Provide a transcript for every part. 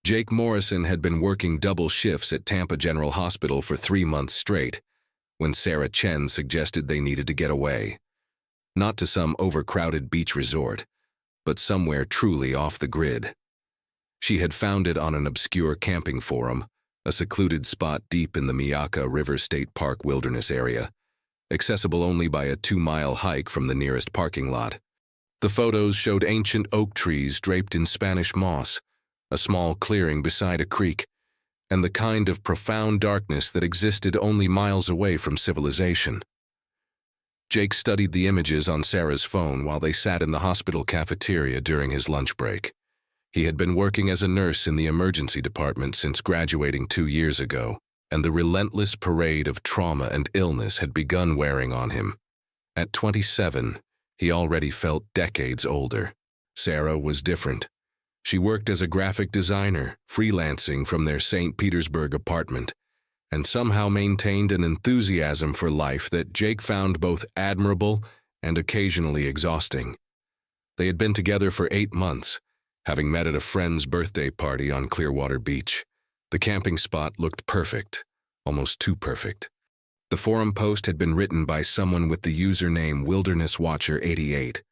Jake Morrison had been working double shifts at Tampa General Hospital for 3 months straight when Sarah Chen suggested they needed to get away. Not to some overcrowded beach resort, but somewhere truly off the grid. She had found it on an obscure camping forum, a secluded spot deep in the Myakka River State Park wilderness area, accessible only by a 2-mile hike from the nearest parking lot. The photos showed ancient oak trees draped in Spanish moss, a small clearing beside a creek, and the kind of profound darkness that existed only miles away from civilization. Jake studied the images on Sarah's phone while they sat in the hospital cafeteria during his lunch break. He had been working as a nurse in the emergency department since graduating 2 years ago, and the relentless parade of trauma and illness had begun wearing on him. At 27, he already felt decades older. Sarah was different. She worked as a graphic designer, freelancing from their St. Petersburg apartment, and somehow maintained an enthusiasm for life that Jake found both admirable and occasionally exhausting. They had been together for 8 months, having met at a friend's birthday party on Clearwater Beach. The camping spot looked perfect, almost too perfect. The forum post had been written by someone with the username WildernessWatcher88,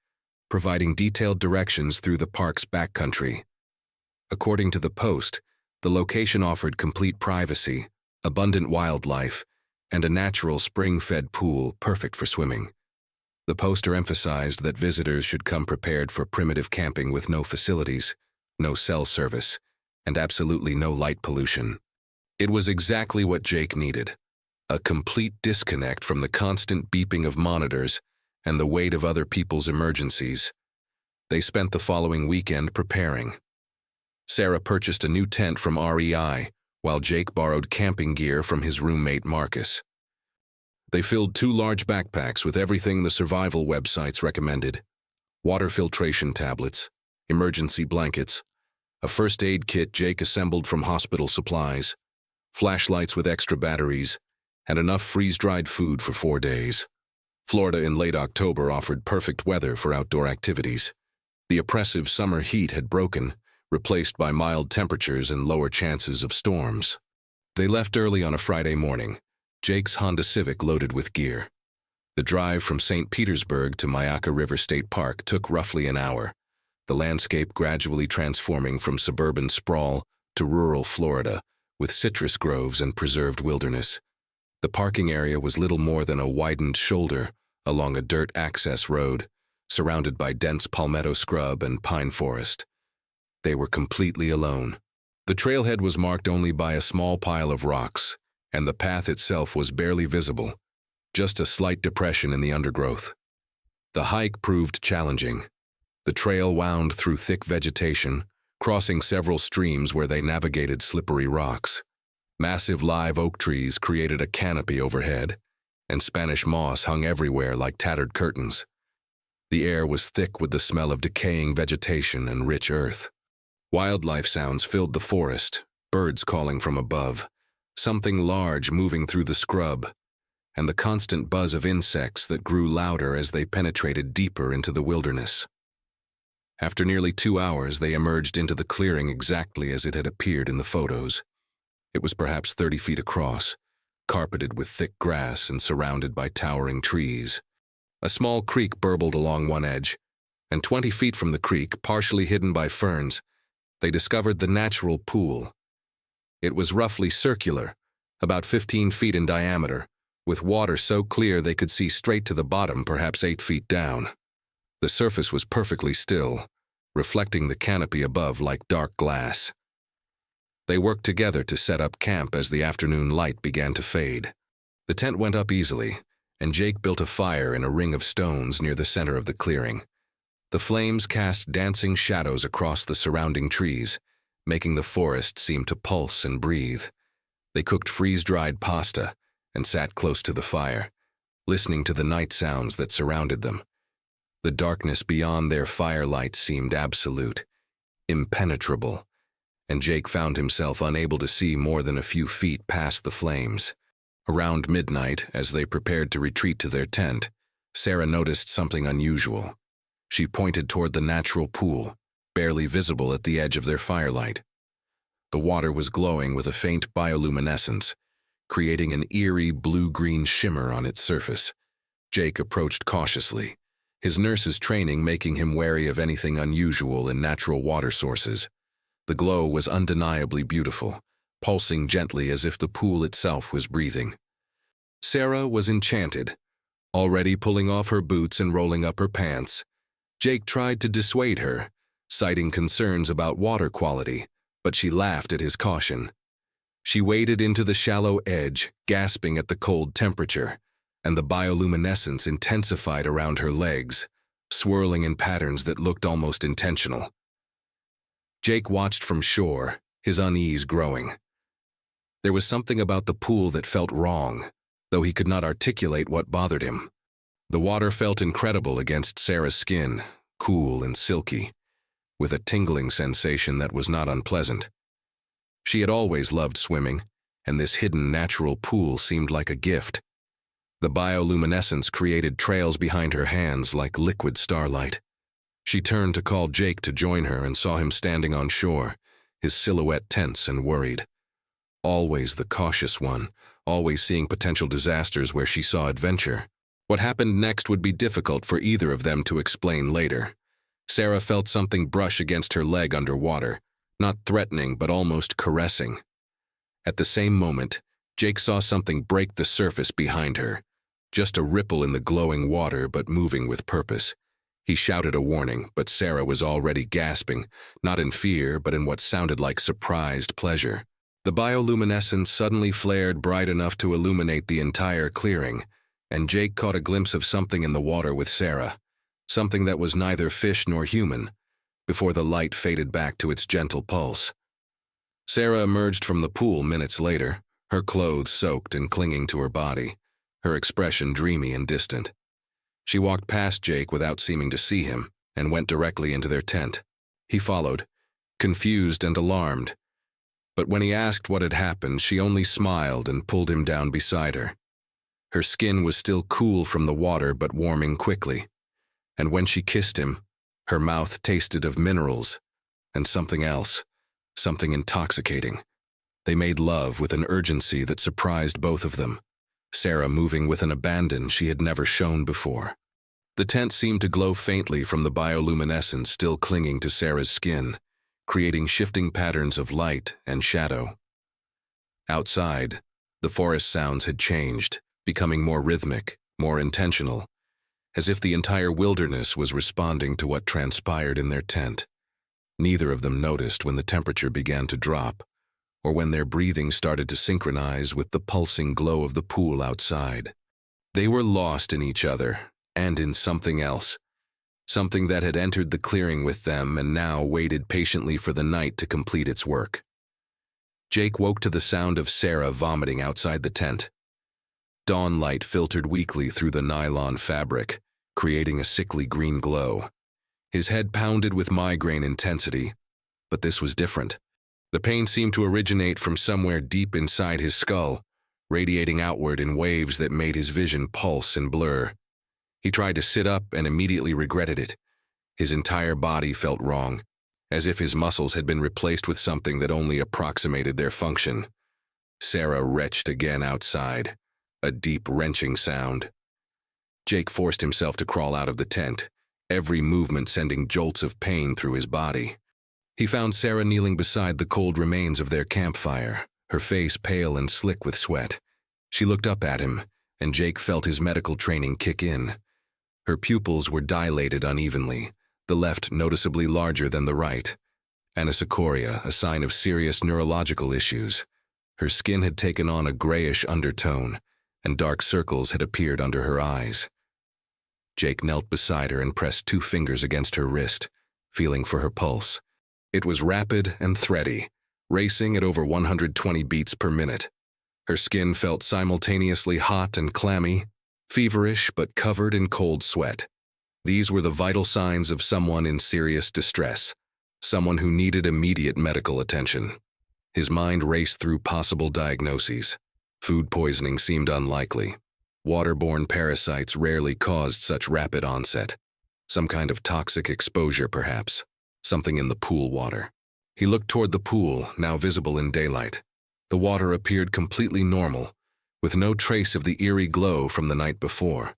providing detailed directions through the park's backcountry. According to the post, the location offered complete privacy, abundant wildlife, and a natural spring-fed pool perfect for swimming. The poster emphasized that visitors should come prepared for primitive camping with no facilities, no cell service, and absolutely no light pollution. It was exactly what Jake needed, a complete disconnect from the constant beeping of monitors and the weight of other people's emergencies. They spent the following weekend preparing. Sarah purchased a new tent from REI, while Jake borrowed camping gear from his roommate Marcus. They filled 2 large backpacks with everything the survival websites recommended: water filtration tablets, emergency blankets, a first aid kit Jake assembled from hospital supplies, flashlights with extra batteries, and enough freeze-dried food for 4 days. Florida in late October offered perfect weather for outdoor activities. The oppressive summer heat had broken, replaced by mild temperatures and lower chances of storms. They left early on a Friday morning, Jake's Honda Civic loaded with gear. The drive from St. Petersburg to Myakka River State Park took roughly an hour, the landscape gradually transforming from suburban sprawl to rural Florida, with citrus groves and preserved wilderness. The parking area was little more than a widened shoulder along a dirt access road, surrounded by dense palmetto scrub and pine forest. They were completely alone. The trailhead was marked only by a small pile of rocks, and the path itself was barely visible, just a slight depression in the undergrowth. The hike proved challenging. The trail wound through thick vegetation, crossing several streams where they navigated slippery rocks. Massive live oak trees created a canopy overhead, and Spanish moss hung everywhere like tattered curtains. The air was thick with the smell of decaying vegetation and rich earth. Wildlife sounds filled the forest, birds calling from above, something large moving through the scrub, and the constant buzz of insects that grew louder as they penetrated deeper into the wilderness. After nearly 2 hours, they emerged into the clearing exactly as it had appeared in the photos. It was perhaps 30 feet across, carpeted with thick grass and surrounded by towering trees. A small creek burbled along one edge, and 20 feet from the creek, partially hidden by ferns, they discovered the natural pool. It was roughly circular, about 15 feet in diameter, with water so clear they could see straight to the bottom, perhaps 8 feet down. The surface was perfectly still, reflecting the canopy above like dark glass. They worked together to set up camp as the afternoon light began to fade. The tent went up easily, and Jake built a fire in a ring of stones near the center of the clearing. The flames cast dancing shadows across the surrounding trees, making the forest seem to pulse and breathe. They cooked freeze-dried pasta and sat close to the fire, listening to the night sounds that surrounded them. The darkness beyond their firelight seemed absolute, impenetrable, and Jake found himself unable to see more than a few feet past the flames. Around midnight, as they prepared to retreat to their tent, Sarah noticed something unusual. She pointed toward the natural pool, barely visible at the edge of their firelight. The water was glowing with a faint bioluminescence, creating an eerie blue-green shimmer on its surface. Jake approached cautiously, his nurse's training making him wary of anything unusual in natural water sources. The glow was undeniably beautiful, pulsing gently as if the pool itself was breathing. Sarah was enchanted, already pulling off her boots and rolling up her pants. Jake tried to dissuade her, citing concerns about water quality, but she laughed at his caution. She waded into the shallow edge, gasping at the cold temperature, and the bioluminescence intensified around her legs, swirling in patterns that looked almost intentional. Jake watched from shore, his unease growing. There was something about the pool that felt wrong, though he could not articulate what bothered him. The water felt incredible against Sarah's skin, cool and silky, with a tingling sensation that was not unpleasant. She had always loved swimming, and this hidden natural pool seemed like a gift. The bioluminescence created trails behind her hands like liquid starlight. She turned to call Jake to join her and saw him standing on shore, his silhouette tense and worried. Always the cautious one, always seeing potential disasters where she saw adventure. What happened next would be difficult for either of them to explain later. Sarah felt something brush against her leg underwater, not threatening but almost caressing. At the same moment, Jake saw something break the surface behind her, just a ripple in the glowing water but moving with purpose. He shouted a warning, but Sarah was already gasping, not in fear but in what sounded like surprised pleasure. The bioluminescence suddenly flared bright enough to illuminate the entire clearing, and Jake caught a glimpse of something in the water with Sarah, something that was neither fish nor human, before the light faded back to its gentle pulse. Sarah emerged from the pool minutes later, her clothes soaked and clinging to her body, her expression dreamy and distant. She walked past Jake without seeming to see him and went directly into their tent. He followed, confused and alarmed, but when he asked what had happened, she only smiled and pulled him down beside her. Her skin was still cool from the water but warming quickly, and when she kissed him, her mouth tasted of minerals and something else, something intoxicating. They made love with an urgency that surprised both of them, Sarah moving with an abandon she had never shown before. The tent seemed to glow faintly from the bioluminescence still clinging to Sarah's skin, creating shifting patterns of light and shadow. Outside, the forest sounds had changed, becoming more rhythmic, more intentional, as if the entire wilderness was responding to what transpired in their tent. Neither of them noticed when the temperature began to drop, or when their breathing started to synchronize with the pulsing glow of the pool outside. They were lost in each other, and in something else, something that had entered the clearing with them and now waited patiently for the night to complete its work. Jake woke to the sound of Sarah vomiting outside the tent. Dawn light filtered weakly through the nylon fabric, creating a sickly green glow. His head pounded with migraine intensity, but this was different. The pain seemed to originate from somewhere deep inside his skull, radiating outward in waves that made his vision pulse and blur. He tried to sit up and immediately regretted it. His entire body felt wrong, as if his muscles had been replaced with something that only approximated their function. Sarah retched again outside, a deep wrenching sound. Jake forced himself to crawl out of the tent, every movement sending jolts of pain through his body. He found Sarah kneeling beside the cold remains of their campfire, her face pale and slick with sweat. She looked up at him, and Jake felt his medical training kick in. Her pupils were dilated unevenly, the left noticeably larger than the right. Anisocoria, a sign of serious neurological issues. Her skin had taken on a grayish undertone, and dark circles had appeared under her eyes. Jake knelt beside her and pressed 2 fingers against her wrist, feeling for her pulse. It was rapid and thready, racing at over 120 beats per minute. Her skin felt simultaneously hot and clammy, feverish but covered in cold sweat. These were the vital signs of someone in serious distress, someone who needed immediate medical attention. His mind raced through possible diagnoses. Food poisoning seemed unlikely. Waterborne parasites rarely caused such rapid onset. Some kind of toxic exposure, perhaps. Something in the pool water. He looked toward the pool, now visible in daylight. The water appeared completely normal, with no trace of the eerie glow from the night before.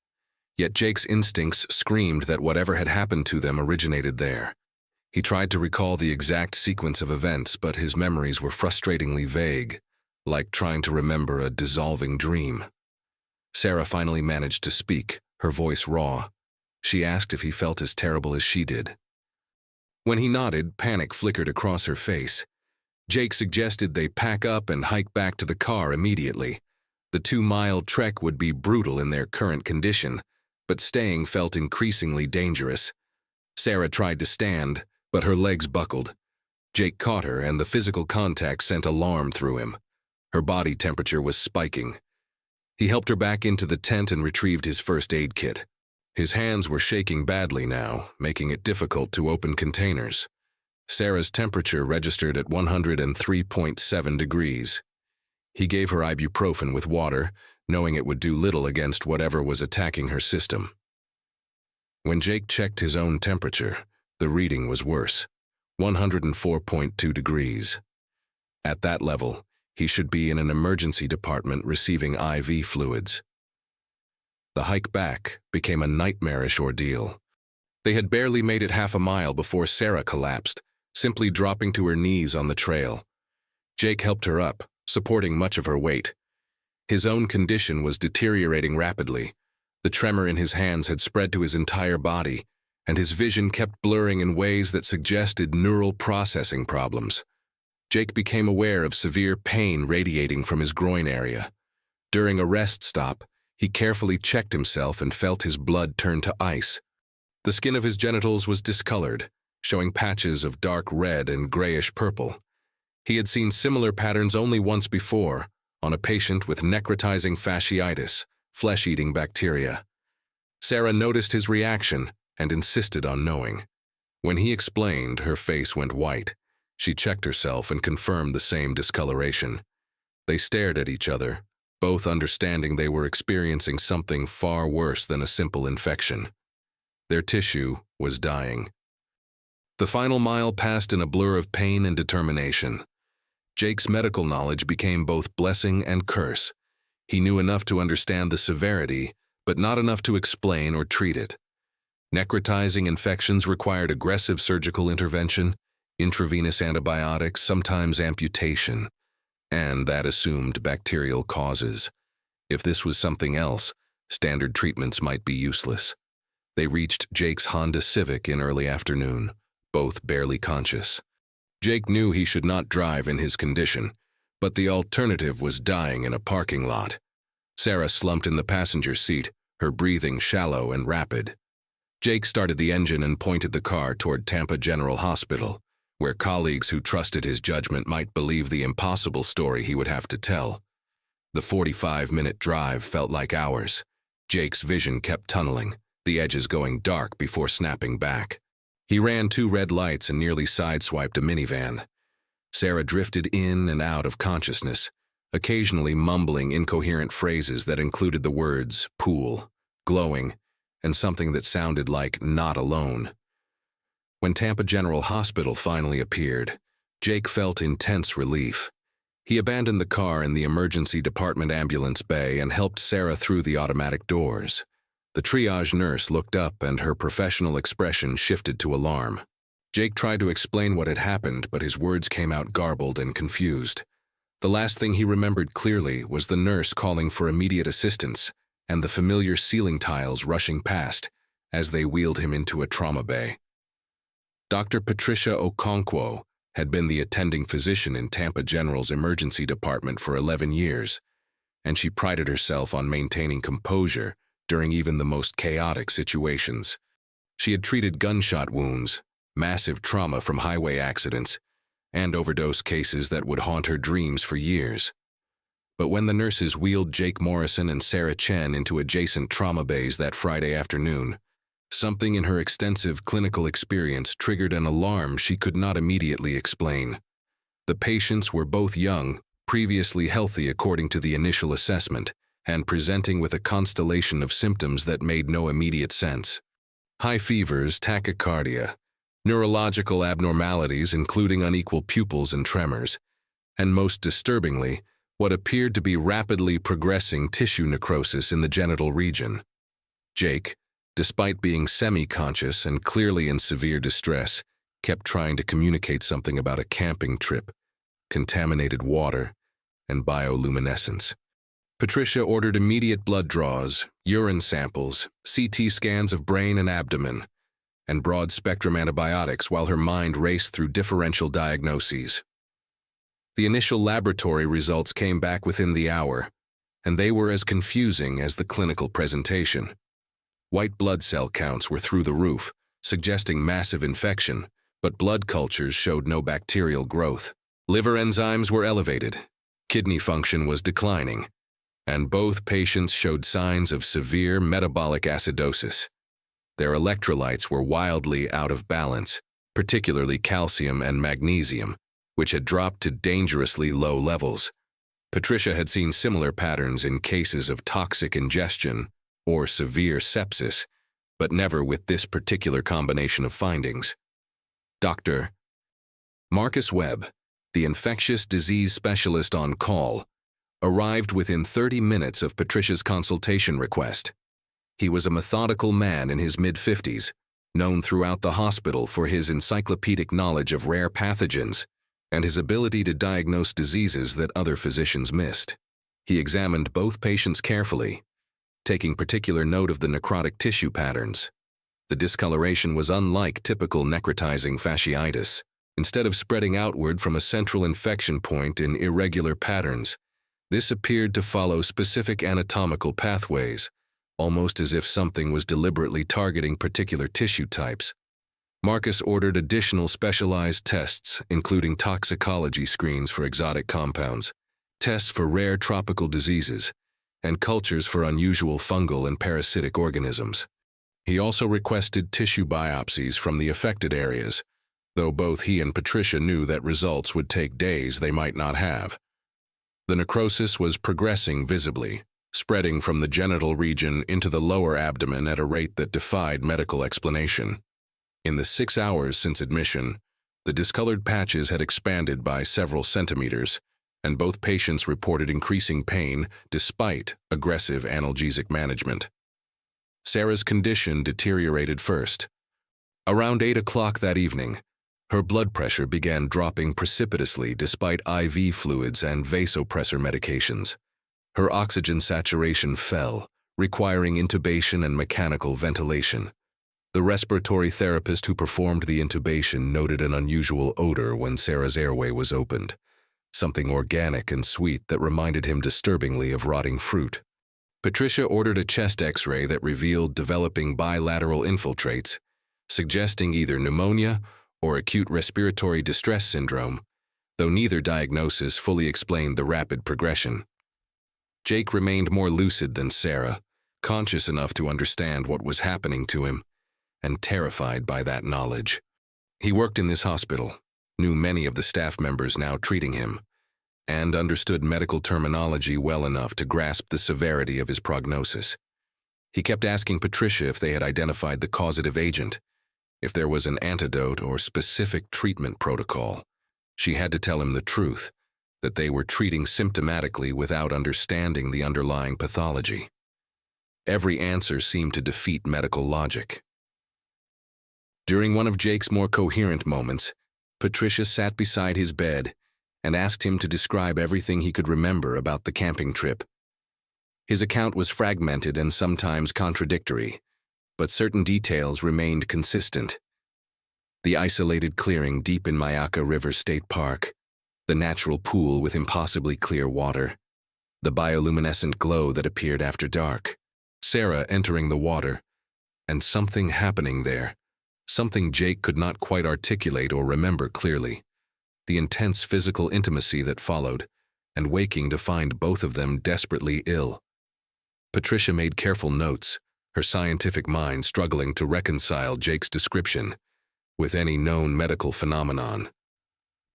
Yet Jake's instincts screamed that whatever had happened to them originated there. He tried to recall the exact sequence of events, but his memories were frustratingly vague, like trying to remember a dissolving dream. Sarah finally managed to speak, her voice raw. She asked if he felt as terrible as she did. When he nodded, panic flickered across her face. Jake suggested they pack up and hike back to the car immediately. The 2-mile trek would be brutal in their current condition, but staying felt increasingly dangerous. Sarah tried to stand, but her legs buckled. Jake caught her, and the physical contact sent alarm through him. Her body temperature was spiking. He helped her back into the tent and retrieved his first aid kit. His hands were shaking badly now, making it difficult to open containers. Sarah's temperature registered at 103.7 degrees. He gave her ibuprofen with water, knowing it would do little against whatever was attacking her system. When Jake checked his own temperature, the reading was worse, 104.2 degrees. At that level, he should be in an emergency department receiving IV fluids. The hike back became a nightmarish ordeal. They had barely made it half a mile before Sarah collapsed, simply dropping to her knees on the trail. Jake helped her up, supporting much of her weight. His own condition was deteriorating rapidly. The tremor in his hands had spread to his entire body, and his vision kept blurring in ways that suggested neural processing problems. Jake became aware of severe pain radiating from his groin area. During a rest stop, he carefully checked himself and felt his blood turn to ice. The skin of his genitals was discolored, showing patches of dark red and grayish purple. He had seen similar patterns only once before, on a patient with necrotizing fasciitis, flesh-eating bacteria. Sarah noticed his reaction and insisted on knowing. When he explained, her face went white. She checked herself and confirmed the same discoloration. They stared at each other, both understanding they were experiencing something far worse than a simple infection. Their tissue was dying. The final mile passed in a blur of pain and determination. Jake's medical knowledge became both blessing and curse. He knew enough to understand the severity, but not enough to explain or treat it. Necrotizing infections required aggressive surgical intervention, intravenous antibiotics, sometimes amputation, and that assumed bacterial causes. If this was something else, standard treatments might be useless. They reached Jake's Honda Civic in early afternoon, both barely conscious. Jake knew he should not drive in his condition, but the alternative was dying in a parking lot. Sarah slumped in the passenger seat, her breathing shallow and rapid. Jake started the engine and pointed the car toward Tampa General Hospital, where colleagues who trusted his judgment might believe the impossible story he would have to tell. The 45-minute drive felt like hours. Jake's vision kept tunneling, the edges going dark before snapping back. He ran 2 red lights and nearly sideswiped a minivan. Sarah drifted in and out of consciousness, occasionally mumbling incoherent phrases that included the words pool, glowing, and something that sounded like not alone. When Tampa General Hospital finally appeared, Jake felt intense relief. He abandoned the car in the emergency department ambulance bay and helped Sarah through the automatic doors. The triage nurse looked up and her professional expression shifted to alarm. Jake tried to explain what had happened, but his words came out garbled and confused. The last thing he remembered clearly was the nurse calling for immediate assistance and the familiar ceiling tiles rushing past as they wheeled him into a trauma bay. Dr. Patricia Okonkwo had been the attending physician in Tampa General's emergency department for 11 years, and she prided herself on maintaining composure during even the most chaotic situations. She had treated gunshot wounds, massive trauma from highway accidents, and overdose cases that would haunt her dreams for years. But when the nurses wheeled Jake Morrison and Sarah Chen into adjacent trauma bays that Friday afternoon, something in her extensive clinical experience triggered an alarm she could not immediately explain. The patients were both young, previously healthy according to the initial assessment, and presenting with a constellation of symptoms that made no immediate sense. High fevers, tachycardia, neurological abnormalities including unequal pupils and tremors, and most disturbingly, what appeared to be rapidly progressing tissue necrosis in the genital region. Jake, despite being semi-conscious and clearly in severe distress, kept trying to communicate something about a camping trip, contaminated water, and bioluminescence. Patricia ordered immediate blood draws, urine samples, CT scans of brain and abdomen, and broad-spectrum antibiotics while her mind raced through differential diagnoses. The initial laboratory results came back within the hour, and they were as confusing as the clinical presentation. White blood cell counts were through the roof, suggesting massive infection, but blood cultures showed no bacterial growth. Liver enzymes were elevated, kidney function was declining, and both patients showed signs of severe metabolic acidosis. Their electrolytes were wildly out of balance, particularly calcium and magnesium, which had dropped to dangerously low levels. Patricia had seen similar patterns in cases of toxic ingestion or severe sepsis, but never with this particular combination of findings. Dr. Marcus Webb, the infectious disease specialist on call, arrived within 30 minutes of Patricia's consultation request. He was a methodical man in his mid-50s, known throughout the hospital for his encyclopedic knowledge of rare pathogens and his ability to diagnose diseases that other physicians missed. He examined both patients carefully, taking particular note of the necrotic tissue patterns. The discoloration was unlike typical necrotizing fasciitis. Instead of spreading outward from a central infection point in irregular patterns, this appeared to follow specific anatomical pathways, almost as if something was deliberately targeting particular tissue types. Marcus ordered additional specialized tests, including toxicology screens for exotic compounds, tests for rare tropical diseases, and cultures for unusual fungal and parasitic organisms. He also requested tissue biopsies from the affected areas, though both he and Patricia knew that results would take days they might not have. The necrosis was progressing visibly, spreading from the genital region into the lower abdomen at a rate that defied medical explanation. In the 6 hours since admission, the discolored patches had expanded by several centimeters, and both patients reported increasing pain despite aggressive analgesic management. Sarah's condition deteriorated first. Around 8 o'clock that evening, her blood pressure began dropping precipitously despite IV fluids and vasopressor medications. Her oxygen saturation fell, requiring intubation and mechanical ventilation. The respiratory therapist who performed the intubation noted an unusual odor when Sarah's airway was opened, something organic and sweet that reminded him disturbingly of rotting fruit. Patricia ordered a chest X-ray that revealed developing bilateral infiltrates, suggesting either pneumonia or acute respiratory distress syndrome, though neither diagnosis fully explained the rapid progression. Jake remained more lucid than Sarah, conscious enough to understand what was happening to him, and terrified by that knowledge. He worked in this hospital, knew many of the staff members now treating him, and understood medical terminology well enough to grasp the severity of his prognosis. He kept asking Patricia if they had identified the causative agent, if there was an antidote or specific treatment protocol. She had to tell him the truth, that they were treating symptomatically without understanding the underlying pathology. Every answer seemed to defeat medical logic. During one of Jake's more coherent moments, Patricia sat beside his bed and asked him to describe everything he could remember about the camping trip. His account was fragmented and sometimes contradictory, but certain details remained consistent. The isolated clearing deep in Myakka River State Park, the natural pool with impossibly clear water, the bioluminescent glow that appeared after dark, Sarah entering the water, and something happening there, something Jake could not quite articulate or remember clearly, the intense physical intimacy that followed, and waking to find both of them desperately ill. Patricia made careful notes, her scientific mind struggling to reconcile Jake's description with any known medical phenomenon.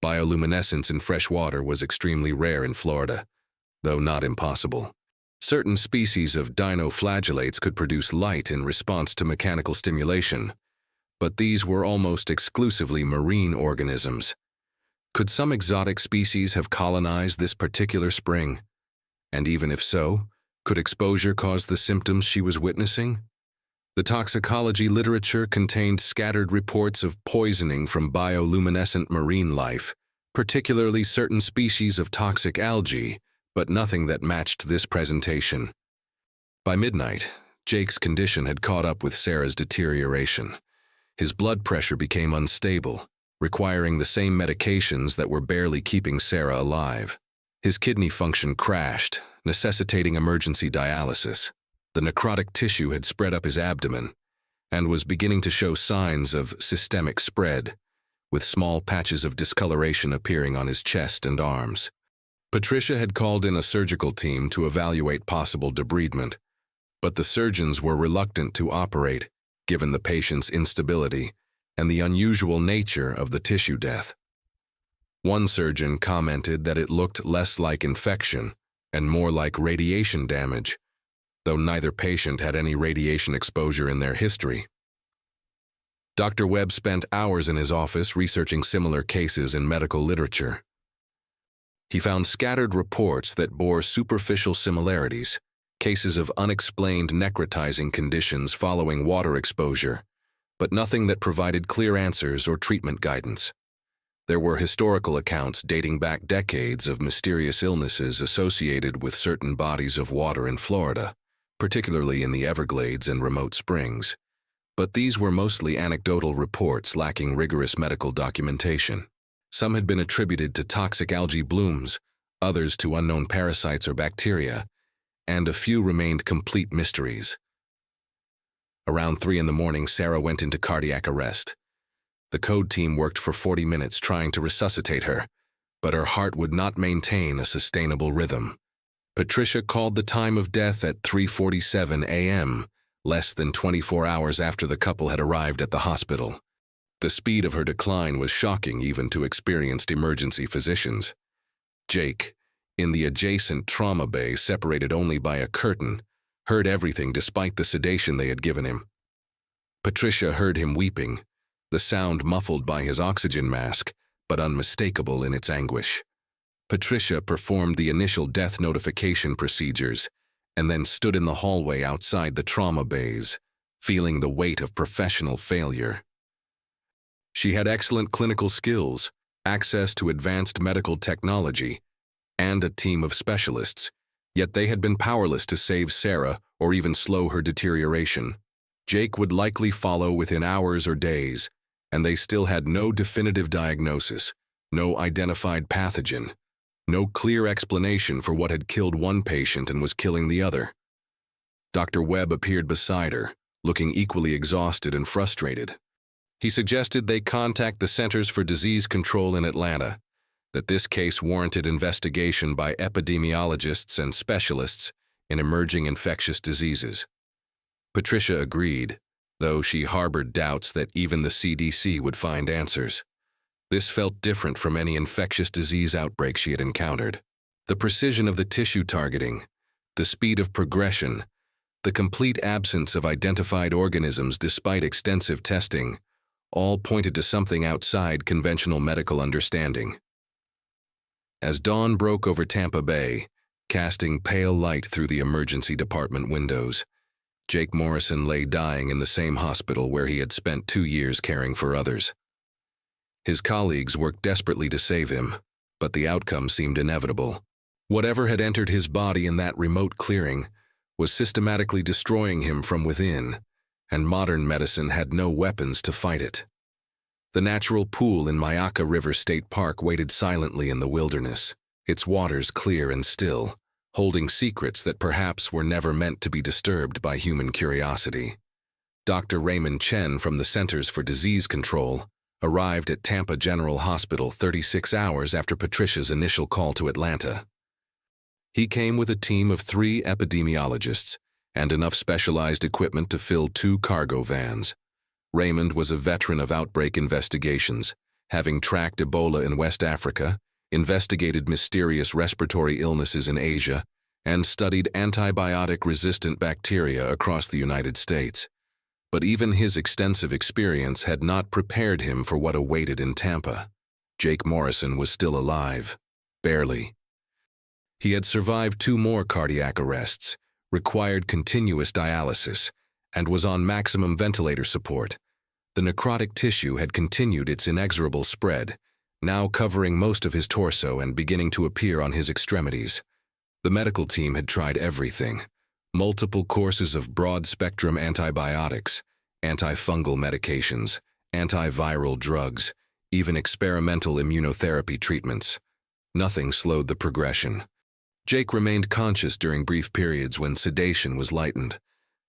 Bioluminescence in fresh water was extremely rare in Florida, though not impossible. Certain species of dinoflagellates could produce light in response to mechanical stimulation, but these were almost exclusively marine organisms. Could some exotic species have colonized this particular spring? And even if so, could exposure cause the symptoms she was witnessing? The toxicology literature contained scattered reports of poisoning from bioluminescent marine life, particularly certain species of toxic algae, but nothing that matched this presentation. By midnight, Jake's condition had caught up with Sarah's deterioration. His blood pressure became unstable, requiring the same medications that were barely keeping Sarah alive. His kidney function crashed, necessitating emergency dialysis. The necrotic tissue had spread up his abdomen and was beginning to show signs of systemic spread, with small patches of discoloration appearing on his chest and arms. Patricia had called in a surgical team to evaluate possible debridement, but the surgeons were reluctant to operate, given the patient's instability and the unusual nature of the tissue death. One surgeon commented that it looked less like infection and more like radiation damage, though neither patient had any radiation exposure in their history. Dr. Webb spent hours in his office researching similar cases in medical literature. He found scattered reports that bore superficial similarities, cases of unexplained necrotizing conditions following water exposure, but nothing that provided clear answers or treatment guidance. There were historical accounts dating back decades of mysterious illnesses associated with certain bodies of water in Florida, particularly in the Everglades and remote springs, but these were mostly anecdotal reports lacking rigorous medical documentation. Some had been attributed to toxic algae blooms, others to unknown parasites or bacteria, and a few remained complete mysteries. Around 3 in the morning, Sarah went into cardiac arrest. The code team worked for 40 minutes trying to resuscitate her, but her heart would not maintain a sustainable rhythm. Patricia called the time of death at 3:47 a.m., less than 24 hours after the couple had arrived at the hospital. The speed of her decline was shocking even to experienced emergency physicians. Jake, in the adjacent trauma bay separated only by a curtain, heard everything despite the sedation they had given him. Patricia heard him weeping, the sound muffled by his oxygen mask, but unmistakable in its anguish. Patricia performed the initial death notification procedures and then stood in the hallway outside the trauma bays, feeling the weight of professional failure. She had excellent clinical skills, access to advanced medical technology, and a team of specialists, yet they had been powerless to save Sarah or even slow her deterioration. Jake would likely follow within hours or days, and they still had no definitive diagnosis, no identified pathogen, no clear explanation for what had killed one patient and was killing the other. Dr. Webb appeared beside her, looking equally exhausted and frustrated. He suggested they contact the Centers for Disease Control in Atlanta, that this case warranted investigation by epidemiologists and specialists in emerging infectious diseases. Patricia agreed, though she harbored doubts that even the CDC would find answers. This felt different from any infectious disease outbreak she had encountered. The precision of the tissue targeting, the speed of progression, the complete absence of identified organisms despite extensive testing, all pointed to something outside conventional medical understanding. As dawn broke over Tampa Bay, casting pale light through the emergency department windows, Jake Morrison lay dying in the same hospital where he had spent 2 years caring for others. His colleagues worked desperately to save him, but the outcome seemed inevitable. Whatever had entered his body in that remote clearing was systematically destroying him from within, and modern medicine had no weapons to fight it. The natural pool in Myakka River State Park waited silently in the wilderness, its waters clear and still, holding secrets that perhaps were never meant to be disturbed by human curiosity. Dr. Raymond Chen from the Centers for Disease Control arrived at Tampa General Hospital 36 hours after Patricia's initial call to Atlanta. He came with a team of 3 epidemiologists and enough specialized equipment to fill 2 cargo vans. Raymond was a veteran of outbreak investigations, having tracked Ebola in West Africa, investigated mysterious respiratory illnesses in Asia, and studied antibiotic-resistant bacteria across the United States. But even his extensive experience had not prepared him for what awaited in Tampa. Jake Morrison was still alive. Barely. He had survived 2 more cardiac arrests, required continuous dialysis, and was on maximum ventilator support. The necrotic tissue had continued its inexorable spread, now covering most of his torso and beginning to appear on his extremities. The medical team had tried everything. Multiple courses of broad-spectrum antibiotics, antifungal medications, antiviral drugs, even experimental immunotherapy treatments. Nothing slowed the progression. Jake remained conscious during brief periods when sedation was lightened,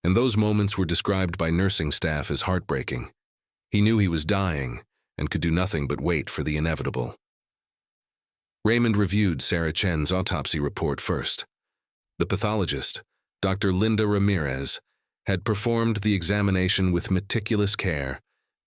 and those moments were described by nursing staff as heartbreaking. He knew he was dying and could do nothing but wait for the inevitable. Raymond reviewed Sarah Chen's autopsy report first. The pathologist, Dr. Linda Ramirez, had performed the examination with meticulous care,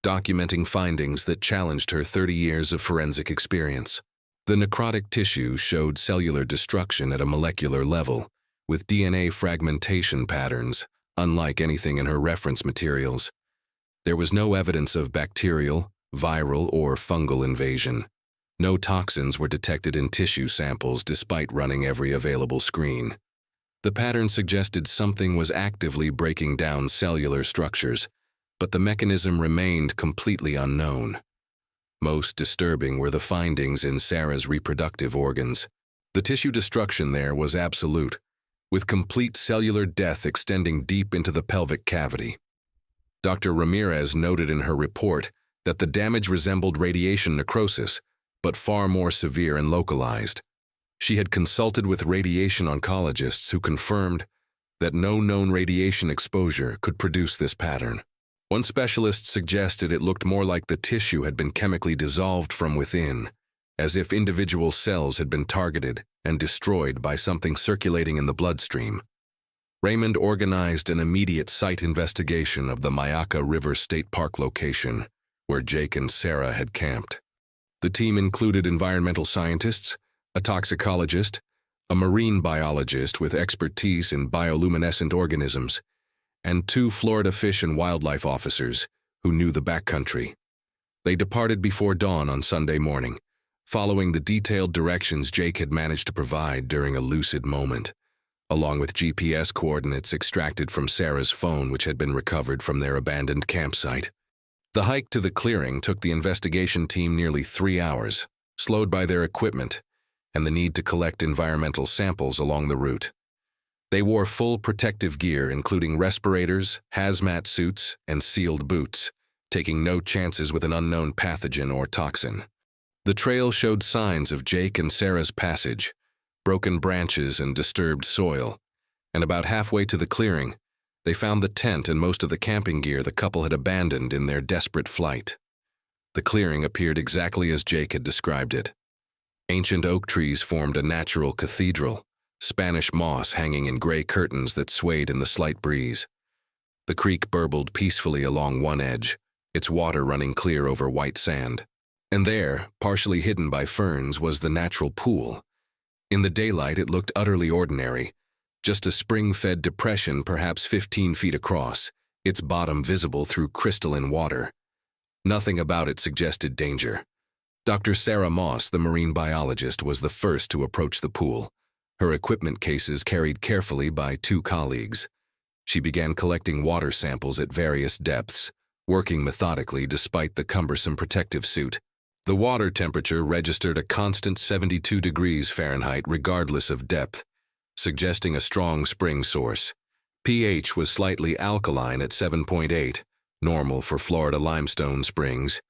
documenting findings that challenged her 30 years of forensic experience. The necrotic tissue showed cellular destruction at a molecular level, with DNA fragmentation patterns, unlike anything in her reference materials. There was no evidence of bacterial, viral, or fungal invasion. No toxins were detected in tissue samples despite running every available screen. The pattern suggested something was actively breaking down cellular structures, but the mechanism remained completely unknown. Most disturbing were the findings in Sarah's reproductive organs. The tissue destruction there was absolute, with complete cellular death extending deep into the pelvic cavity. Dr. Ramirez noted in her report that the damage resembled radiation necrosis, but far more severe and localized. She had consulted with radiation oncologists who confirmed that no known radiation exposure could produce this pattern. One specialist suggested it looked more like the tissue had been chemically dissolved from within, as if individual cells had been targeted and destroyed by something circulating in the bloodstream. Raymond organized an immediate site investigation of the Myakka River State Park location, where Jake and Sarah had camped. The team included environmental scientists, a toxicologist, a marine biologist with expertise in bioluminescent organisms, and 2 Florida Fish and Wildlife officers who knew the backcountry. They departed before dawn on Sunday morning, following the detailed directions Jake had managed to provide during a lucid moment, along with GPS coordinates extracted from Sarah's phone which had been recovered from their abandoned campsite. The hike to the clearing took the investigation team nearly 3 hours, slowed by their equipment and the need to collect environmental samples along the route. They wore full protective gear including respirators, hazmat suits, and sealed boots, taking no chances with an unknown pathogen or toxin. The trail showed signs of Jake and Sarah's passage, broken branches and disturbed soil, and about halfway to the clearing, they found the tent and most of the camping gear the couple had abandoned in their desperate flight. The clearing appeared exactly as Jake had described it. Ancient oak trees formed a natural cathedral, Spanish moss hanging in gray curtains that swayed in the slight breeze. The creek burbled peacefully along one edge, its water running clear over white sand. And there, partially hidden by ferns, was the natural pool. In the daylight it looked utterly ordinary, just a spring-fed depression perhaps 15 feet across, its bottom visible through crystalline water. Nothing about it suggested danger. Dr. Sarah Moss, the marine biologist, was the first to approach the pool, her equipment cases carried carefully by 2 colleagues. She began collecting water samples at various depths, working methodically despite the cumbersome protective suit. The water temperature registered a constant 72 degrees Fahrenheit regardless of depth, suggesting a strong spring source. pH was slightly alkaline at 7.8, normal for Florida limestone springs.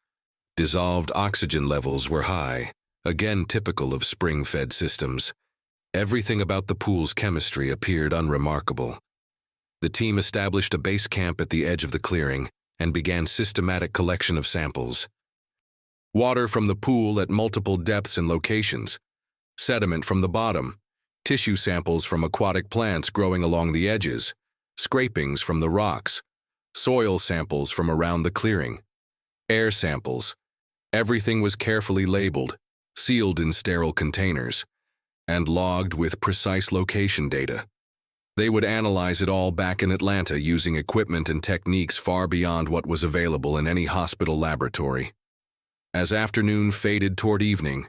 Dissolved oxygen levels were high, again typical of spring-fed systems. Everything about the pool's chemistry appeared unremarkable. The team established a base camp at the edge of the clearing and began systematic collection of samples. Water from the pool at multiple depths and locations, sediment from the bottom, tissue samples from aquatic plants growing along the edges, scrapings from the rocks, soil samples from around the clearing, air samples. Everything was carefully labeled, sealed in sterile containers, and logged with precise location data. They would analyze it all back in Atlanta using equipment and techniques far beyond what was available in any hospital laboratory. As afternoon faded toward evening,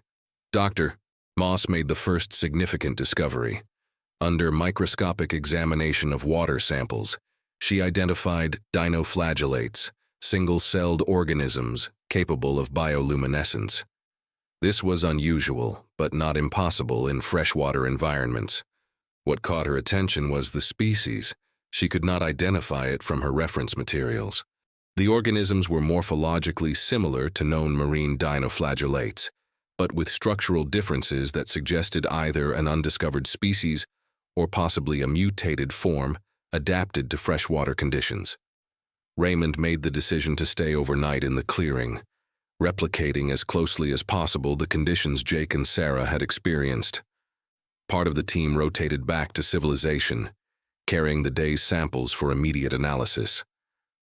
Dr. Moss made the first significant discovery. Under microscopic examination of water samples, she identified dinoflagellates, single-celled organisms capable of bioluminescence. This was unusual, but not impossible in freshwater environments. What caught her attention was the species. She could not identify it from her reference materials. The organisms were morphologically similar to known marine dinoflagellates, but with structural differences that suggested either an undiscovered species or possibly a mutated form adapted to freshwater conditions. Raymond made the decision to stay overnight in the clearing, replicating as closely as possible the conditions Jake and Sarah had experienced. Part of the team rotated back to civilization, carrying the day's samples for immediate analysis,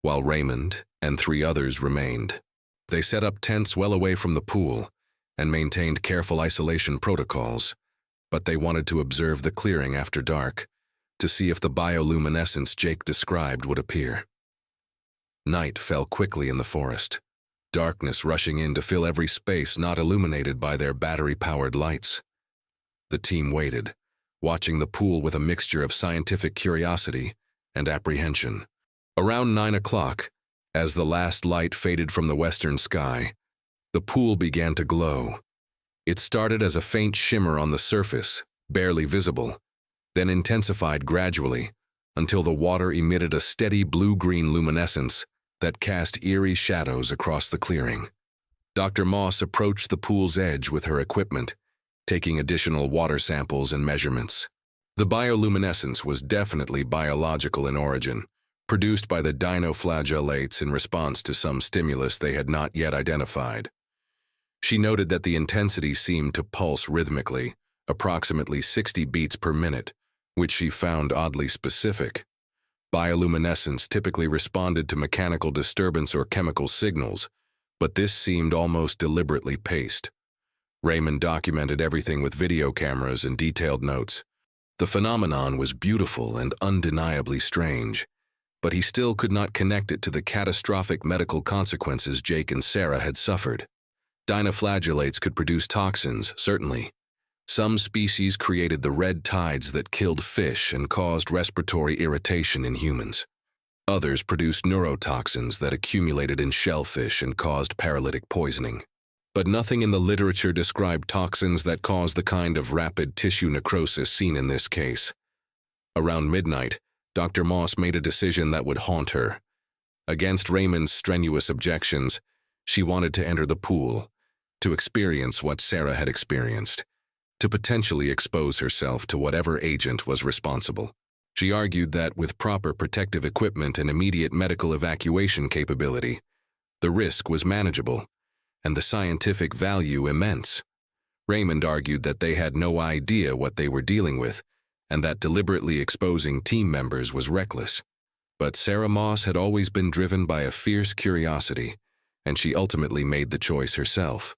while Raymond and 3 others remained. They set up tents well away from the pool and maintained careful isolation protocols, but they wanted to observe the clearing after dark to see if the bioluminescence Jake described would appear. Night fell quickly in the forest, darkness rushing in to fill every space not illuminated by their battery-powered lights. The team waited, watching the pool with a mixture of scientific curiosity and apprehension. Around 9 o'clock, as the last light faded from the western sky, the pool began to glow. It started as a faint shimmer on the surface, barely visible, then intensified gradually until the water emitted a steady blue-green luminescence that cast eerie shadows across the clearing. Dr. Moss approached the pool's edge with her equipment, taking additional water samples and measurements. The bioluminescence was definitely biological in origin, produced by the dinoflagellates in response to some stimulus they had not yet identified. She noted that the intensity seemed to pulse rhythmically, approximately 60 beats per minute, which she found oddly specific. Bioluminescence typically responded to mechanical disturbance or chemical signals, but this seemed almost deliberately paced. Raymond documented everything with video cameras and detailed notes. The phenomenon was beautiful and undeniably strange, but he still could not connect it to the catastrophic medical consequences Jake and Sarah had suffered. Dinoflagellates could produce toxins, certainly. Some species created the red tides that killed fish and caused respiratory irritation in humans. Others produced neurotoxins that accumulated in shellfish and caused paralytic poisoning. But nothing in the literature described toxins that caused the kind of rapid tissue necrosis seen in this case. Around midnight, Dr. Moss made a decision that would haunt her. Against Raymond's strenuous objections, she wanted to enter the pool, to experience what Sarah had experienced, to potentially expose herself to whatever agent was responsible. She argued that with proper protective equipment and immediate medical evacuation capability, the risk was manageable, and the scientific value immense. Raymond argued that they had no idea what they were dealing with, and that deliberately exposing team members was reckless. But Sarah Moss had always been driven by a fierce curiosity, and she ultimately made the choice herself.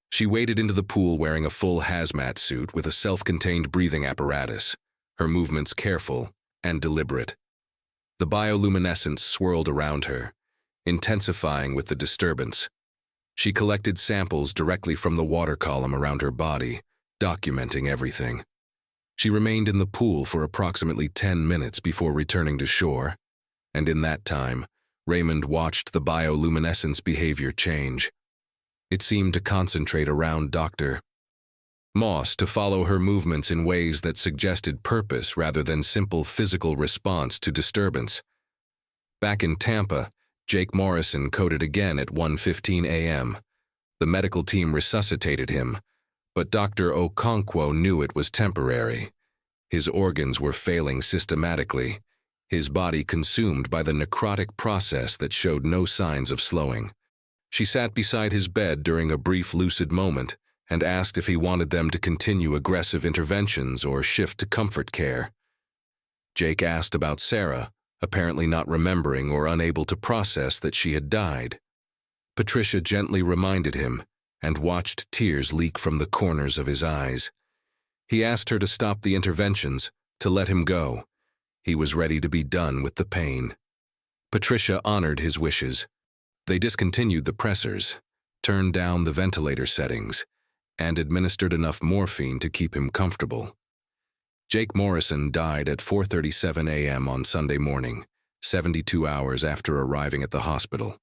She waded into the pool wearing a full hazmat suit with a self-contained breathing apparatus, her movements careful and deliberate. The bioluminescence swirled around her, intensifying with the disturbance. She collected samples directly from the water column around her body, documenting everything. She remained in the pool for approximately 10 minutes before returning to shore, and in that time, Raymond watched the bioluminescence behavior change. It seemed to concentrate around Dr. Moss, to follow her movements in ways that suggested purpose rather than simple physical response to disturbance. Back in Tampa, Jake Morrison coded again at 1:15 a.m. The medical team resuscitated him, but Dr. Okonkwo knew it was temporary. His organs were failing systematically, his body consumed by the necrotic process that showed no signs of slowing. She sat beside his bed during a brief lucid moment and asked if he wanted them to continue aggressive interventions or shift to comfort care. Jake asked about Sarah, apparently not remembering or unable to process that she had died. Patricia gently reminded him and watched tears leak from the corners of his eyes. He asked her to stop the interventions, to let him go. He was ready to be done with the pain. Patricia honored his wishes. They discontinued the pressors, turned down the ventilator settings, and administered enough morphine to keep him comfortable. Jake Morrison died at 4:37 a.m. on Sunday morning, 72 hours after arriving at the hospital.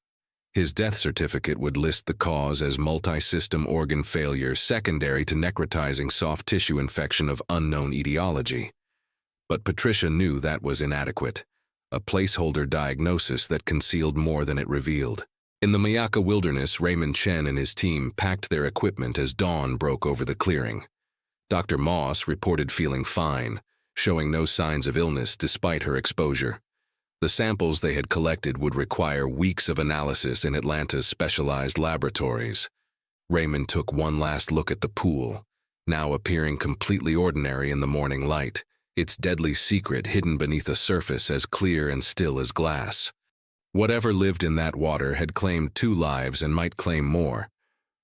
His death certificate would list the cause as multi-system organ failure secondary to necrotizing soft tissue infection of unknown etiology. But Patricia knew that was inadequate, a placeholder diagnosis that concealed more than it revealed. In the Mayaka wilderness, Raymond Chen and his team packed their equipment as dawn broke over the clearing. Dr. Moss reported feeling fine, showing no signs of illness despite her exposure. The samples they had collected would require weeks of analysis in Atlanta's specialized laboratories. Raymond took one last look at the pool, now appearing completely ordinary in the morning light, its deadly secret hidden beneath a surface as clear and still as glass. Whatever lived in that water had claimed 2 lives and might claim more.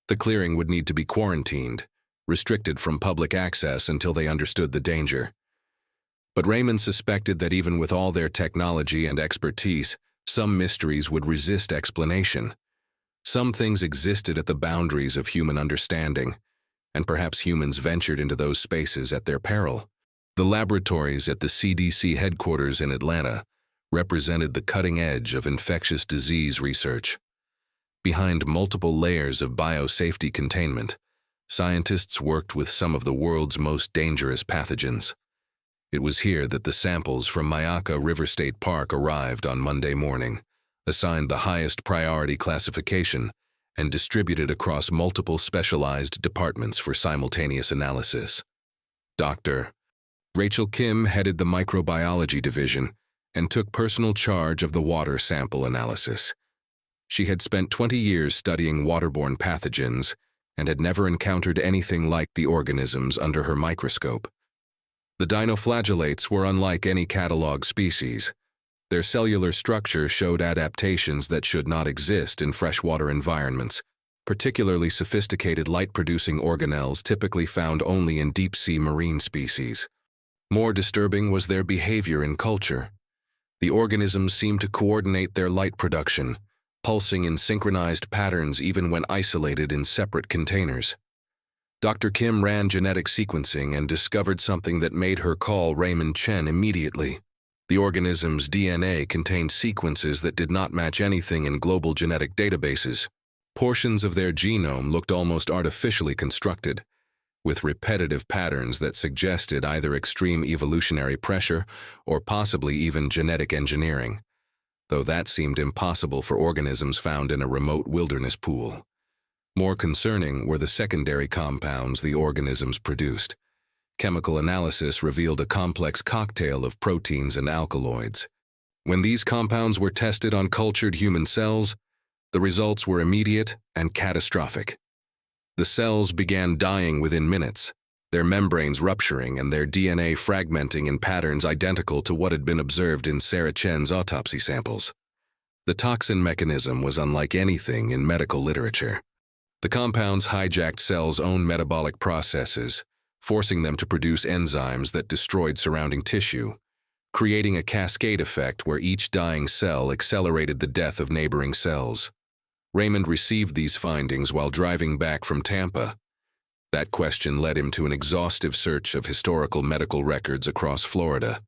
The clearing would need to be quarantined, restricted from public access until they understood the danger. But Raymond suspected that even with all their technology and expertise, some mysteries would resist explanation. Some things existed at the boundaries of human understanding, and perhaps humans ventured into those spaces at their peril. The laboratories at the CDC headquarters in Atlanta represented the cutting edge of infectious disease research. Behind multiple layers of biosafety containment, scientists worked with some of the world's most dangerous pathogens. It was here that the samples from Mayaka River State Park arrived on Monday morning, assigned the highest priority classification, and distributed across multiple specialized departments for simultaneous analysis. Dr. Rachel Kim headed the microbiology division and took personal charge of the water sample analysis. She had spent 20 years studying waterborne pathogens and had never encountered anything like the organisms under her microscope. The dinoflagellates were unlike any catalog species. Their cellular structure showed adaptations that should not exist in freshwater environments, particularly sophisticated light-producing organelles typically found only in deep-sea marine species. More disturbing was their behavior in culture. The organisms seemed to coordinate their light production, pulsing in synchronized patterns even when isolated in separate containers. Dr. Kim ran genetic sequencing and discovered something that made her call Raymond Chen immediately. The organism's DNA contained sequences that did not match anything in global genetic databases. Portions of their genome looked almost artificially constructed, with repetitive patterns that suggested either extreme evolutionary pressure or possibly even genetic engineering, though that seemed impossible for organisms found in a remote wilderness pool. More concerning were the secondary compounds the organisms produced. Chemical analysis revealed a complex cocktail of proteins and alkaloids. When these compounds were tested on cultured human cells, the results were immediate and catastrophic. The cells began dying within minutes, their membranes rupturing and their DNA fragmenting in patterns identical to what had been observed in Sarah Chen's autopsy samples. The toxin mechanism was unlike anything in medical literature. The compounds hijacked cells' own metabolic processes, forcing them to produce enzymes that destroyed surrounding tissue, creating a cascade effect where each dying cell accelerated the death of neighboring cells. Raymond received these findings while driving back from Tampa. That question led him to an exhaustive search of historical medical records across Florida.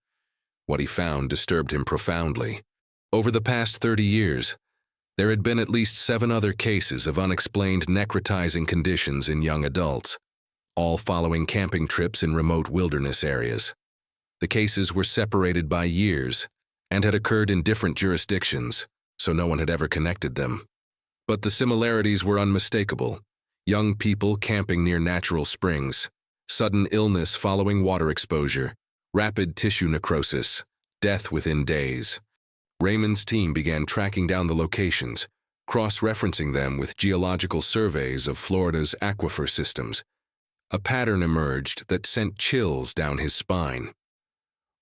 What he found disturbed him profoundly. Over the past 30 years, there had been at least 7 other cases of unexplained necrotizing conditions in young adults, all following camping trips in remote wilderness areas. The cases were separated by years and had occurred in different jurisdictions, so no one had ever connected them. But the similarities were unmistakable. Young people camping near natural springs, sudden illness following water exposure, rapid tissue necrosis, death within days. Raymond's team began tracking down the locations, cross-referencing them with geological surveys of Florida's aquifer systems. A pattern emerged that sent chills down his spine.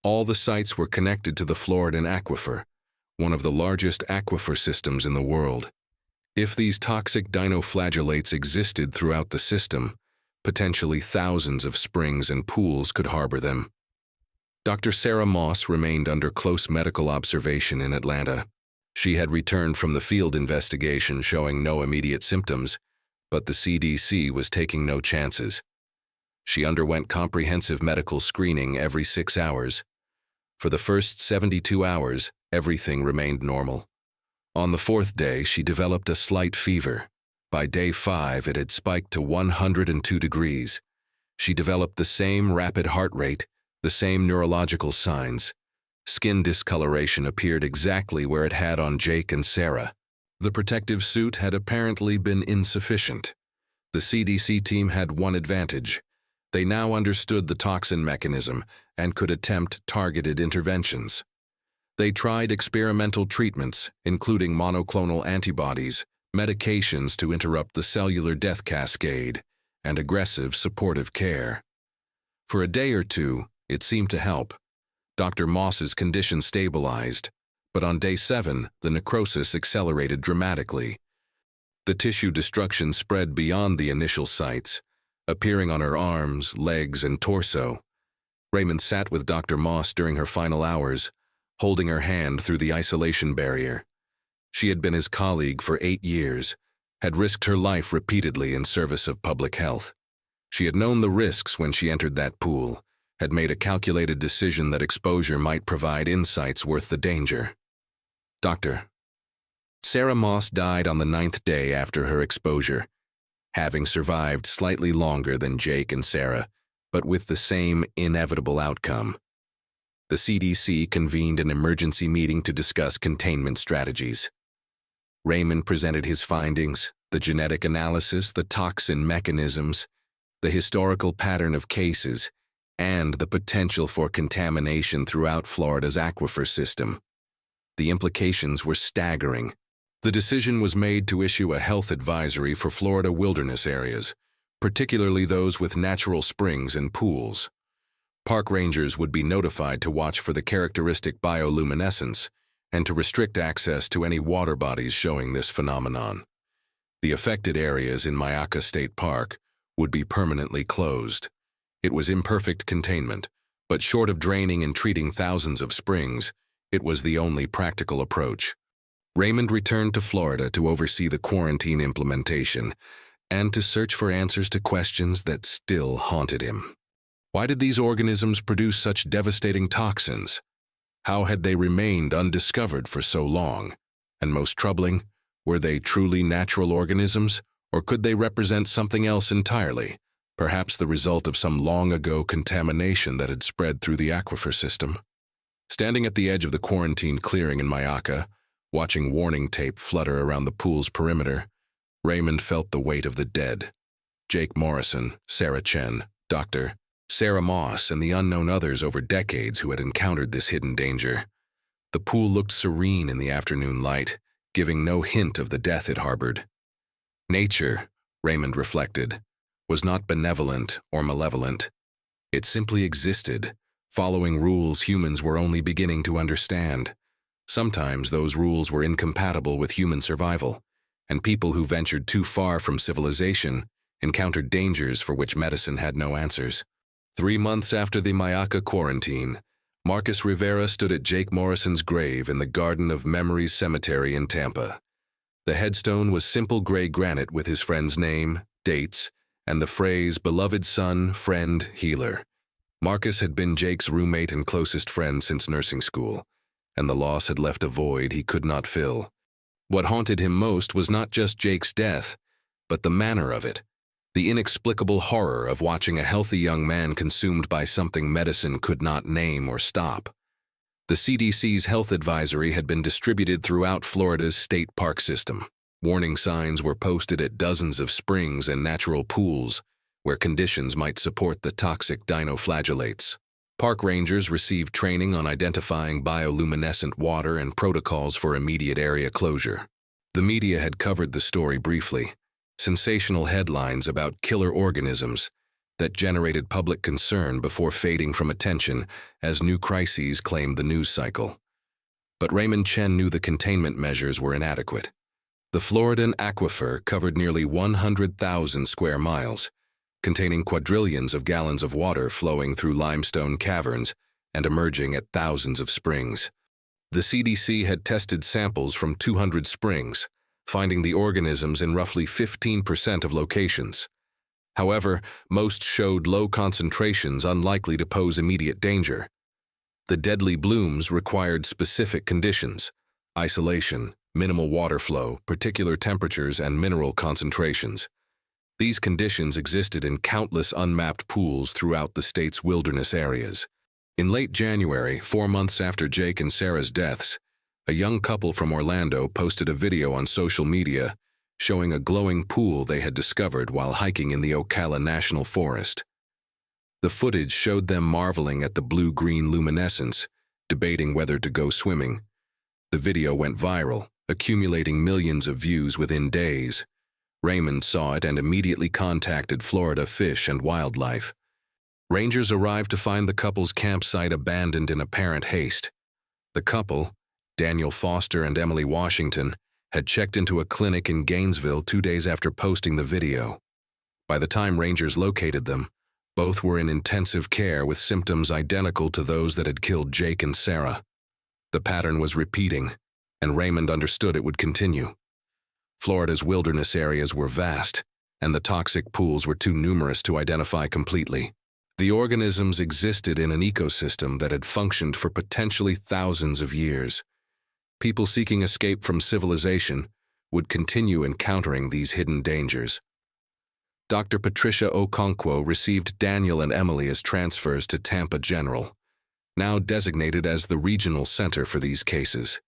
All the sites were connected to the Floridan Aquifer, one of the largest aquifer systems in the world. If these toxic dinoflagellates existed throughout the system, potentially thousands of springs and pools could harbor them. Dr. Sarah Moss remained under close medical observation in Atlanta. She had returned from the field investigation showing no immediate symptoms, but the CDC was taking no chances. She underwent comprehensive medical screening every 6 hours. For the first 72 hours, everything remained normal. On the 4th day, she developed a slight fever. By day 5, it had spiked to 102 degrees. She developed the same rapid heart rate, the same neurological signs. Skin discoloration appeared exactly where it had on Jake and Sarah. The protective suit had apparently been insufficient. The CDC team had one advantage. They now understood the toxin mechanism and could attempt targeted interventions. They tried experimental treatments, including monoclonal antibodies, medications to interrupt the cellular death cascade, and aggressive supportive care. For a day or two, it seemed to help. Dr. Moss's condition stabilized, but on day 7, the necrosis accelerated dramatically. The tissue destruction spread beyond the initial sites, appearing on her arms, legs, and torso. Raymond sat with Dr. Moss during her final hours, holding her hand through the isolation barrier. She had been his colleague for 8 years, had risked her life repeatedly in service of public health. She had known the risks when she entered that pool, had made a calculated decision that exposure might provide insights worth the danger. Doctor, Sarah Moss died on the 9th day after her exposure, having survived slightly longer than Jake and Sarah, but with the same inevitable outcome. The CDC convened an emergency meeting to discuss containment strategies. Raymond presented his findings, the genetic analysis, the toxin mechanisms, the historical pattern of cases, and the potential for contamination throughout Florida's aquifer system. The implications were staggering. The decision was made to issue a health advisory for Florida wilderness areas, particularly those with natural springs and pools. Park rangers would be notified to watch for the characteristic bioluminescence and to restrict access to any water bodies showing this phenomenon. The affected areas in Myakka State Park would be permanently closed. It was imperfect containment, but short of draining and treating thousands of springs, it was the only practical approach. Raymond returned to Florida to oversee the quarantine implementation and to search for answers to questions that still haunted him. Why did these organisms produce such devastating toxins? How had they remained undiscovered for so long? And most troubling, were they truly natural organisms, or could they represent something else entirely? Perhaps the result of some long-ago contamination that had spread through the aquifer system. Standing at the edge of the quarantine clearing in Myakka, watching warning tape flutter around the pool's perimeter, Raymond felt the weight of the dead. Jake Morrison, Sarah Chen, Dr. Sarah Moss, and the unknown others over decades who had encountered this hidden danger. The pool looked serene in the afternoon light, giving no hint of the death it harbored. Nature, Raymond reflected, was not benevolent or malevolent. It simply existed, following rules humans were only beginning to understand. Sometimes those rules were incompatible with human survival, and people who ventured too far from civilization encountered dangers for which medicine had no answers. 3 months after the Myakka quarantine, Marcus Rivera stood at Jake Morrison's grave in the Garden of Memories Cemetery in Tampa. The headstone was simple gray granite with his friend's name, dates, and the phrase, "Beloved son, friend, healer." Marcus had been Jake's roommate and closest friend since nursing school, and the loss had left a void he could not fill. What haunted him most was not just Jake's death, but the manner of it, the inexplicable horror of watching a healthy young man consumed by something medicine could not name or stop. The CDC's health advisory had been distributed throughout Florida's state park system. Warning signs were posted at dozens of springs and natural pools where conditions might support the toxic dinoflagellates. Park rangers received training on identifying bioluminescent water and protocols for immediate area closure. The media had covered the story briefly, sensational headlines about killer organisms that generated public concern before fading from attention as new crises claimed the news cycle. But Raymond Chen knew the containment measures were inadequate. The Floridan aquifer covered nearly 100,000 square miles, containing quadrillions of gallons of water flowing through limestone caverns and emerging at thousands of springs. The CDC had tested samples from 200 springs, finding the organisms in roughly 15% of locations. However, most showed low concentrations unlikely to pose immediate danger. The deadly blooms required specific conditions: isolation, minimal water flow, particular temperatures, and mineral concentrations. These conditions existed in countless unmapped pools throughout the state's wilderness areas. In late January, 4 months after Jake and Sarah's deaths, a young couple from Orlando posted a video on social media showing a glowing pool they had discovered while hiking in the Ocala National Forest. The footage showed them marveling at the blue-green luminescence, debating whether to go swimming. The video went viral, accumulating millions of views within days. Raymond saw it and immediately contacted Florida Fish and Wildlife. Rangers arrived to find the couple's campsite abandoned in apparent haste. The couple, Daniel Foster and Emily Washington, had checked into a clinic in Gainesville 2 days after posting the video. By the time Rangers located them, both were in intensive care with symptoms identical to those that had killed Jake and Sarah. The pattern was repeating, and Raymond understood it would continue. Florida's wilderness areas were vast, and the toxic pools were too numerous to identify completely. The organisms existed in an ecosystem that had functioned for potentially thousands of years. People seeking escape from civilization would continue encountering these hidden dangers. Dr. Patricia Okonkwo received Daniel and Emily as transfers to Tampa General, now designated as the regional center for these cases.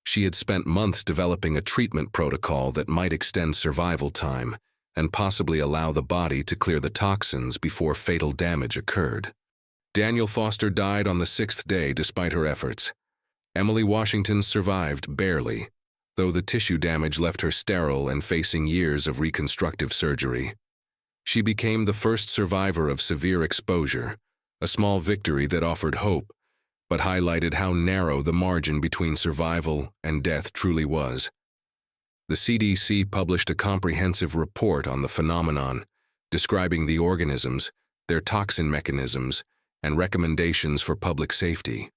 She had spent months developing a treatment protocol that might extend survival time and possibly allow the body to clear the toxins before fatal damage occurred. Daniel Foster died on the 6th day despite her efforts. Emily Washington survived barely, though the tissue damage left her sterile and facing years of reconstructive surgery. She became the first survivor of severe exposure, a small victory that offered hope, but highlighted how narrow the margin between survival and death truly was. The CDC published a comprehensive report on the phenomenon, describing the organisms, their toxin mechanisms, and recommendations for public safety.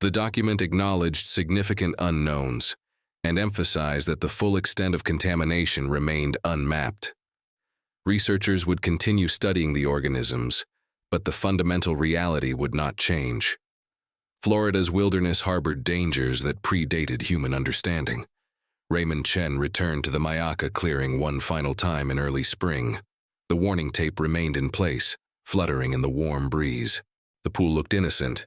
The document acknowledged significant unknowns and emphasized that the full extent of contamination remained unmapped. Researchers would continue studying the organisms, but the fundamental reality would not change. Florida's wilderness harbored dangers that predated human understanding. Raymond Chen returned to the Myakka clearing one final time in early spring. The warning tape remained in place, fluttering in the warm breeze. The pool looked innocent,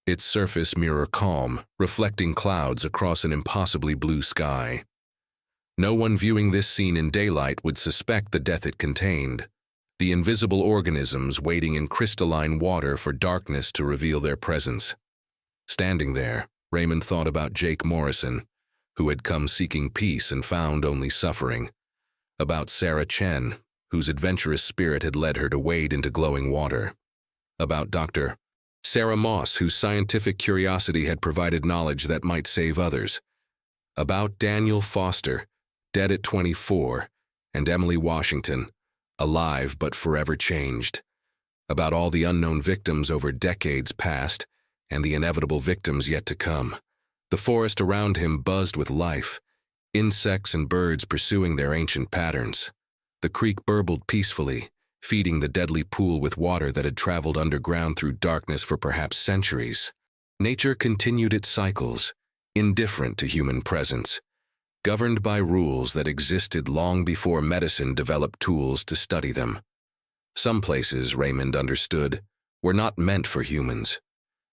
its surface mirror calm, reflecting clouds across an impossibly blue sky. No one viewing this scene in daylight would suspect the death it contained, the invisible organisms waiting in crystalline water for darkness to reveal their presence. Standing there, Raymond thought about Jake Morrison, who had come seeking peace and found only suffering. About Sarah Chen, whose adventurous spirit had led her to wade into glowing water. About Dr. Sarah Moss, whose scientific curiosity had provided knowledge that might save others. About Daniel Foster, dead at 24, and Emily Washington, alive but forever changed. About all the unknown victims over decades past, and the inevitable victims yet to come. The forest around him buzzed with life, insects and birds pursuing their ancient patterns. The creek burbled peacefully, feeding the deadly pool with water that had traveled underground through darkness for perhaps centuries. Nature continued its cycles, indifferent to human presence, governed by rules that existed long before medicine developed tools to study them. Some places, Raymond understood, were not meant for humans.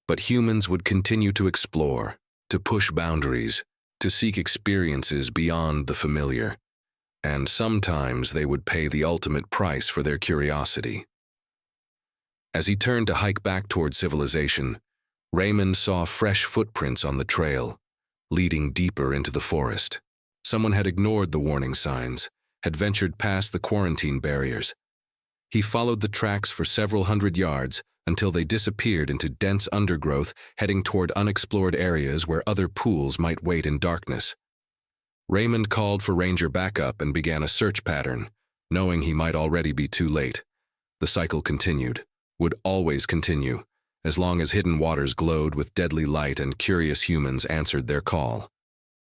But humans would continue to explore, to push boundaries, to seek experiences beyond the familiar. And sometimes they would pay the ultimate price for their curiosity. As he turned to hike back toward civilization, Raymond saw fresh footprints on the trail, leading deeper into the forest. Someone had ignored the warning signs, had ventured past the quarantine barriers. He followed the tracks for several hundred yards, until they disappeared into dense undergrowth, heading toward unexplored areas where other pools might wait in darkness. Raymond called for Ranger backup and began a search pattern, knowing he might already be too late. The cycle continued, would always continue, as long as hidden waters glowed with deadly light and curious humans answered their call.